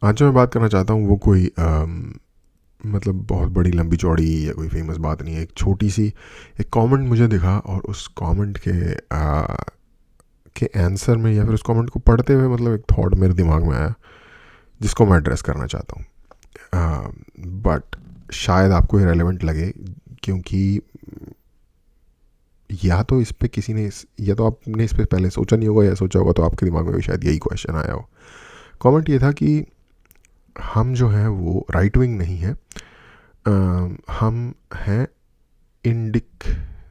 आज जो मैं बात करना चाहता हूँ वो कोई मतलब बहुत बड़ी लंबी चौड़ी या कोई फेमस बात नहीं है। एक छोटी सी एक कमेंट मुझे दिखा और उस कमेंट के आंसर में या फिर उस कमेंट को पढ़ते हुए मतलब एक थॉट मेरे दिमाग में आया जिसको मैं एड्रेस करना चाहता हूँ। बट शायद आपको ये रेलेवेंट लगे, क्योंकि या तो इस पे किसी ने या तो आपने इस पे पहले सोचा नहीं होगा, या सोचा होगा तो आपके दिमाग में भी शायद यही क्वेश्चन आया हो। कमेंट ये था कि हम जो हैं वो राइट विंग नहीं है, हम हैं इंडिक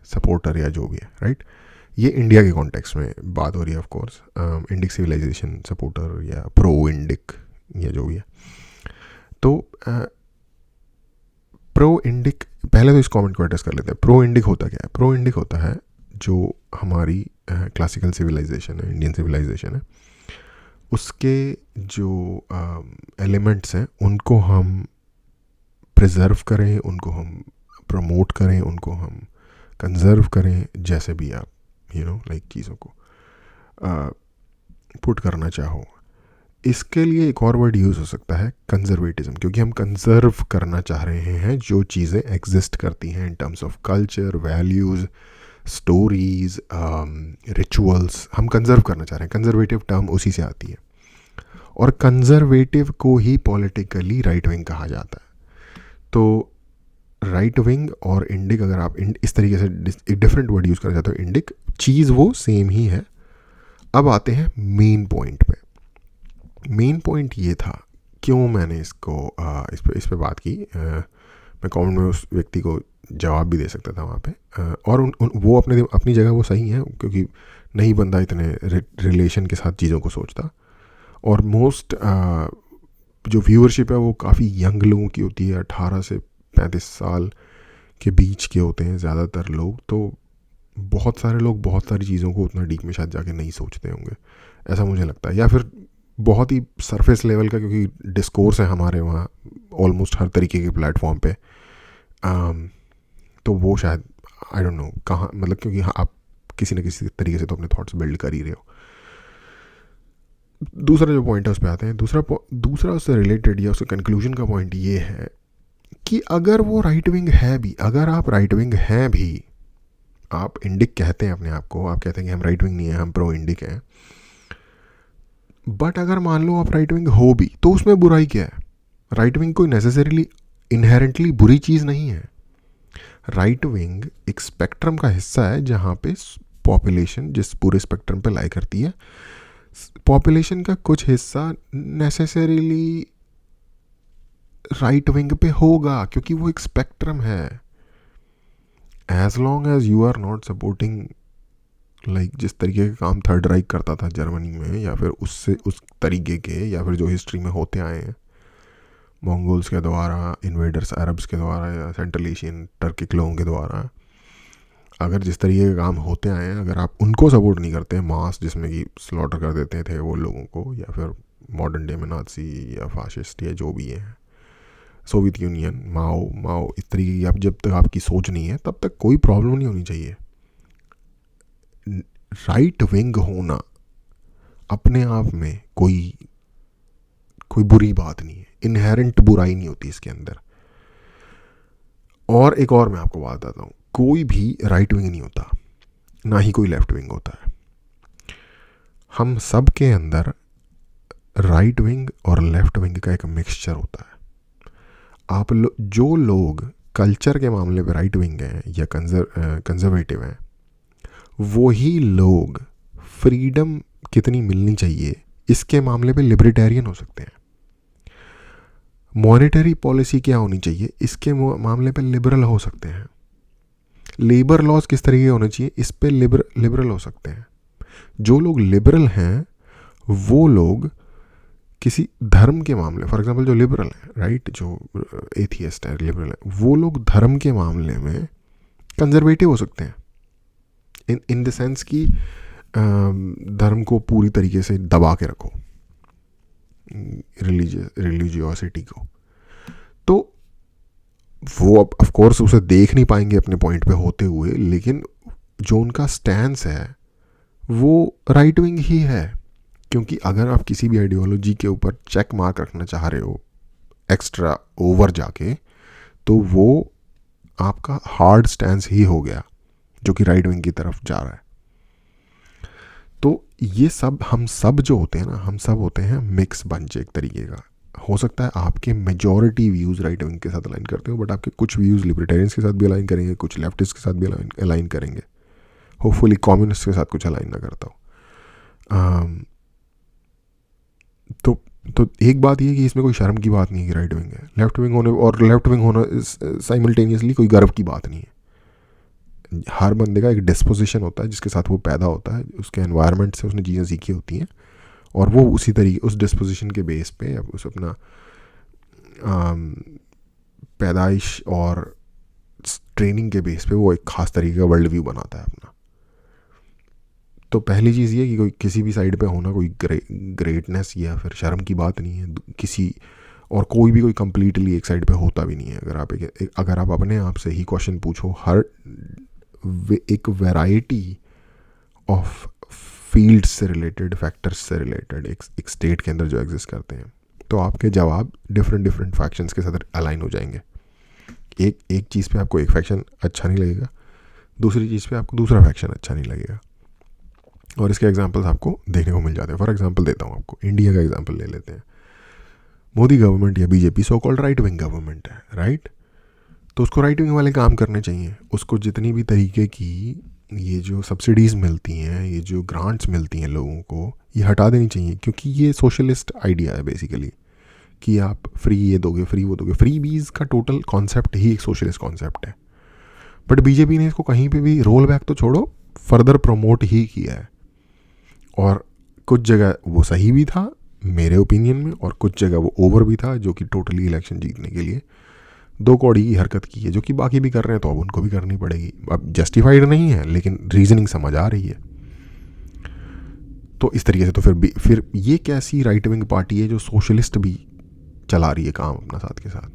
सपोर्टर या जो भी है, राइट। ये इंडिया के कॉन्टेक्स्ट में बात हो रही है of course. Indic civilization supporter या प्रो इंडिक या जो भी है। तो प्रो इंडिक, पहले तो इस कमेंट को एड्रेस कर लेते हैं। प्रो इंडिक होता क्या है? प्रो इंडिक होता है जो हमारी क्लासिकल सिविलाइजेशन है, इंडियन सिविलाइजेशन है, उसके जो एलिमेंट्स हैं उनको हम प्रिजर्व करें, उनको हम प्रमोट करें, उनको हम कंजर्व करें, जैसे भी आप लाइक चीज़ों को पुट करना चाहो। इसके लिए एक और वर्ड यूज़ हो सकता है कंजर्वेटिज्म, क्योंकि हम कंजर्व करना चाह रहे हैं जो चीज़ें एग्जिस्ट करती हैं in terms of culture, values, stories, rituals. हम कंजर्व करना चाह रहे हैं। कंजर्वेटिव टर्म उसी से आती है, और कंजर्वेटिव को ही पॉलिटिकली राइट विंग कहा जाता है। तो राइट विंग और इंडिक, अगर आप इस तरीके से एक डिफरेंट वर्ड यूज़ करना चाहते हो, इंडिक चीज़ वो सेम ही है। अब आते हैं मेन पॉइंट पे। मेन पॉइंट ये था क्यों मैंने इसको इस पे बात की। मैं कमेंट में उस व्यक्ति को जवाब भी दे सकता था वहाँ पे। और वो अपनी जगह वो सही है, क्योंकि नहीं बंदा इतने रिलेशन के साथ चीज़ों को सोचता। और मोस्ट जो व्यूअरशिप है वो काफ़ी यंग लोगों की होती है, 18 से 35 साल के बीच के होते हैं ज़्यादातर लोग। तो बहुत सारे लोग बहुत सारी चीज़ों को उतना डीप में शायद जाके नहीं सोचते होंगे, ऐसा मुझे लगता है। या फिर बहुत ही सरफेस लेवल का, क्योंकि डिस्कोर्स है हमारे वहाँ ऑलमोस्ट हर तरीके के प्लेटफॉर्म पे। तो वो शायद आई डोंट नो कहाँ, मतलब क्योंकि हाँ, आप किसी न किसी तरीके से तो अपने थॉट्स बिल्ड कर ही रहे हो। दूसरा जो पॉइंट है उस पर आते हैं। दूसरा उससे रिलेटेड या उसके कंक्लूजन का पॉइंट ये है कि अगर वो राइट विंग है भी, अगर आप राइट विंग हैं भी, आप इंडिक कहते हैं अपने आप को, आप कहते हैं कि हम राइट विंग नहीं है, हम प्रो इंडिक हैं, बट अगर मान लो आप राइट विंग हो भी, तो उसमें बुराई क्या है? राइट विंग कोई नेसेसरीली इनहेरेंटली बुरी चीज़ नहीं है। राइट विंग एक स्पेक्ट्रम का हिस्सा है जहाँ पे पॉपुलेशन जिस पूरे स्पेक्ट्रम पे लाई करती है, पॉपुलेशन का कुछ हिस्सा नेसेसरीली राइट विंग पे होगा, क्योंकि वो एक स्पेक्ट्रम है। As long as you are not supporting like जिस तरीके का काम थर्ड राइक करता था जर्मनी में, या फिर उससे उस तरीके के, या फिर जो हिस्ट्री में होते आए हैं मंगोल्स के द्वारा, इन्वेडर्स अरब्स के द्वारा, या सेंट्रल एशियन टर्किक लोगों के द्वारा, अगर जिस तरीके के काम होते आए हैं, अगर आप उनको सपोर्ट नहीं करते हैं, मास जिसमें कि स्लॉटर कर देते थे वो लोगों को, या फिर मॉडर्न डे में नाजी या फाशिस्ट या जो भी है, सोवियत यूनियन, माओ माओ इस तरीके की, आप जब तक आपकी सोच नहीं है तब तक कोई प्रॉब्लम नहीं होनी चाहिए। राइट विंग होना अपने आप में कोई कोई बुरी बात नहीं है, इनहेरेंट बुराई नहीं होती इसके अंदर। और एक और मैं आपको बात बताता हूँ, कोई भी राइट विंग नहीं होता, ना ही कोई लेफ्ट विंग होता है। हम सब के अंदर राइट विंग और लेफ्ट विंग का एक मिक्सचर होता है। जो लोग कल्चर के मामले में राइट विंग हैं या कंजर्वेटिव हैं, वही लोग फ्रीडम कितनी मिलनी चाहिए इसके मामले पे लिबर्टेरियन हो सकते हैं। मॉनेटरी पॉलिसी क्या होनी चाहिए इसके मामले पे लिबरल हो सकते हैं। लेबर लॉज किस तरीके के होने चाहिए इस पे लिबरल हो सकते हैं। जो लोग लिबरल हैं वो लोग किसी धर्म के मामले, फॉर एग्जांपल जो लिबरल है, राइट, जो एथियस्ट है, लिबरल है, वो लोग धर्म के मामले में कंजर्वेटिव हो सकते हैं, इन द सेंस कि धर्म को पूरी तरीके से दबा के रखो, रिलीजियोसिटी को। तो वो ऑफ कोर्स उसे देख नहीं पाएंगे अपने पॉइंट पे होते हुए, लेकिन जो उनका स्टैंस है वो राइट विंग ही है। क्योंकि अगर आप किसी भी आइडियोलॉजी के ऊपर चेक मार्क रखना चाह रहे हो एक्स्ट्रा ओवर जाके, तो वो आपका हार्ड स्टैंस ही हो गया जो कि राइट विंग की तरफ जा रहा है। तो ये सब हम सब जो होते हैं ना, हम सब होते हैं मिक्स बंच एक तरीके का। हो सकता है आपके मेजॉरिटी व्यूज़ राइट विंग के साथ अलाइन करते हो, बट आपके कुछ व्यूज़ लिबर्टेरियंस के साथ भी अलाइन करेंगे, कुछ लेफ्टिस्ट के साथ भी अलाइन करेंगे, होपफुली कम्युनिस्ट के साथ कुछ अलाइन ना करता हो। तो एक बात ये कि इसमें कोई शर्म की बात नहीं है कि राइट विंग है। लेफ्ट विंग होने और लेफ्ट विंग होना साइमल्टेनियसली कोई गर्व की बात नहीं है। हर बंदे का एक डिस्पोजिशन होता है जिसके साथ वो पैदा होता है, उसके एनवायरनमेंट से उसने चीज़ें सीखी होती हैं, और वो उसी तरीके उस डिस्पोजिशन के बेस पे या उस अपना पैदाइश और ट्रेनिंग के बेस पे वो एक ख़ास तरीके का वर्ल्ड व्यू बनाता है अपना। तो पहली चीज़ ये कि कोई किसी भी साइड पे होना कोई ग्रेटनेस या फिर शर्म की बात नहीं है किसी, और कोई भी कोई कंप्लीटली एक साइड पे होता भी नहीं है। अगर आप अपने आप से ही क्वेश्चन पूछो, हर एक वैरायटी ऑफ फील्ड्स से रिलेटेड, फैक्टर्स से रिलेटेड एक स्टेट के अंदर जो एग्जिस्ट करते हैं, तो आपके जवाब डिफरेंट फैक्शंस के साथ अलाइन हो जाएंगे। एक चीज़ पे आपको एक फैक्शन अच्छा नहीं लगेगा, दूसरी चीज़ पे आपको दूसरा फैक्शन अच्छा नहीं लगेगा, और इसके एग्जांपल्स आपको देखने को मिल जाते हैं। फॉर एग्जांपल देता हूँ आपको, इंडिया का एग्जांपल ले लेते हैं। मोदी गवर्नमेंट या BJP so called right wing government है, राइट? तो उसको राइट विंग वाले काम करने चाहिए। उसको जितनी भी तरीके की ये जो सब्सिडीज़ मिलती हैं, ये जो ग्रांट्स मिलती हैं लोगों को, ये हटा देनी चाहिए, क्योंकि ये सोशलिस्ट आइडिया है बेसिकली, कि आप फ्री ये दोगे, फ्री वो दोगे। फ्री बीज का टोटल कॉन्सेप्ट ही एक सोशलिस्ट कॉन्सेप्ट है। बट बीजेपी ने इसको कहीं पे भी रोल बैक तो छोड़ो, फर्दर प्रमोट ही किया है, और कुछ जगह वो सही भी था मेरे ओपिनियन में, और कुछ जगह वो ओवर भी था, जो कि टोटली इलेक्शन जीतने के लिए दो कौड़ी की हरकत की है, जो कि बाकी भी कर रहे हैं, तो अब उनको भी करनी पड़ेगी। अब जस्टिफाइड नहीं है, लेकिन रीजनिंग समझ आ रही है। तो इस तरीके से तो फिर ये कैसी राइट विंग पार्टी है जो सोशलिस्ट भी चला रही है काम अपना साथ के साथ।